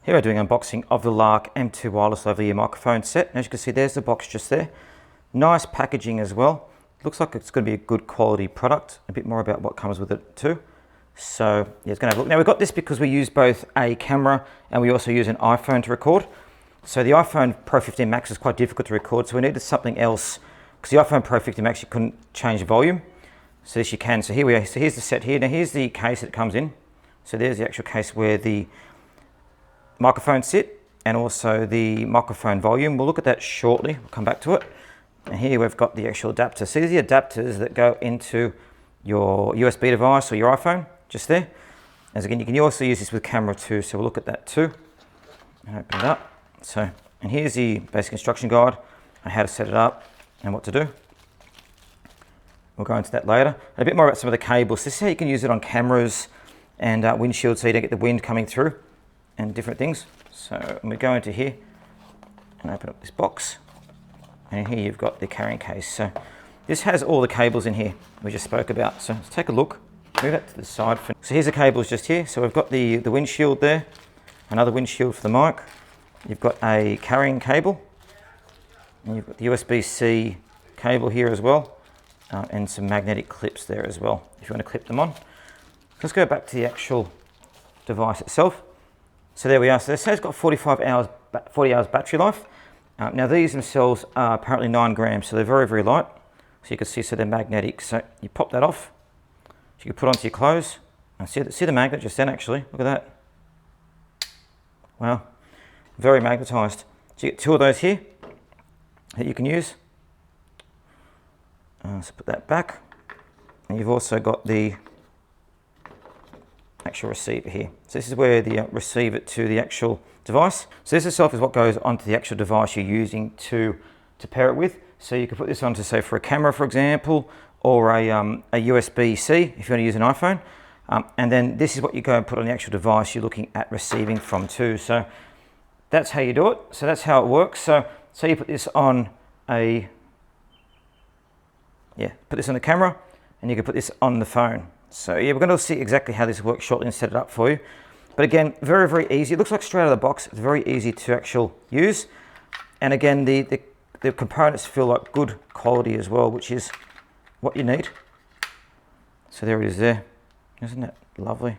Here we're doing an unboxing of the Lark M2 wireless lavalier microphone set. And as you can see, there's the box just there. Nice packaging as well. Looks like it's going to be a good quality product. A bit more about what comes with it too. So yeah, it's going to have a look. Now we've got this because we use both a camera and we also use an iPhone to record. So the iPhone Pro 15 Max is quite difficult to record, so we needed something else because the iPhone Pro 15 Max you couldn't change the volume. So this you can. So here we are. So here's the set here. Now here's the case that it comes in. So there's the actual case where the microphone sit and also the microphone volume. We'll look at that shortly. We'll come back to it. And here we've got the actual adapter. So these are the adapters that go into your USB device or your iPhone, just there. As again, you can also use this with camera too. So we'll look at that too. And open it up. So, and here's the basic instruction guide on how to set it up and what to do. We'll go into that later. And a bit more about some of the cables. This is how you can use it on cameras and windshield so you don't get the wind coming through and different things. So we go into here and open up this box. And in here you've got the carrying case. So this has all the cables in here we just spoke about. So let's take a look. Move that to the side. So here's the cables just here. So we've got the windshield there, another windshield for the mic. You've got a carrying cable, and you've got the USB-C cable here as well, and some magnetic clips there as well, if you want to clip them on. Let's go back to the actual device itself. So there we are. So they say it's got 40 hours battery life. Now these themselves are apparently 9 grams, so they're very, very light. So you can see, so they're magnetic. So you pop that off. So you can put onto your clothes, and see the magnet just then actually. Look at that. Wow. Very magnetized. So you get 2 of those here that you can use. So put that back. And you've also got the actual receiver here. So this is where the receive it to the actual device. So this itself is what goes onto the actual device you're using to pair it with. So you can put this onto, say, for a camera, for example, or a USB-C if you want to use an iPhone. And then this is what you go and put on the actual device you're looking at receiving from too. So that's how you do it. So that's how it works. So you put this on put this on the camera, and you can put this on the phone. So yeah, we're going to see exactly how this works shortly and set it up for you. But again, very, very easy. It looks like straight out of the box. It's very easy to actually use. And again, the components feel like good quality as well, which is what you need. So there it is there. Isn't that lovely?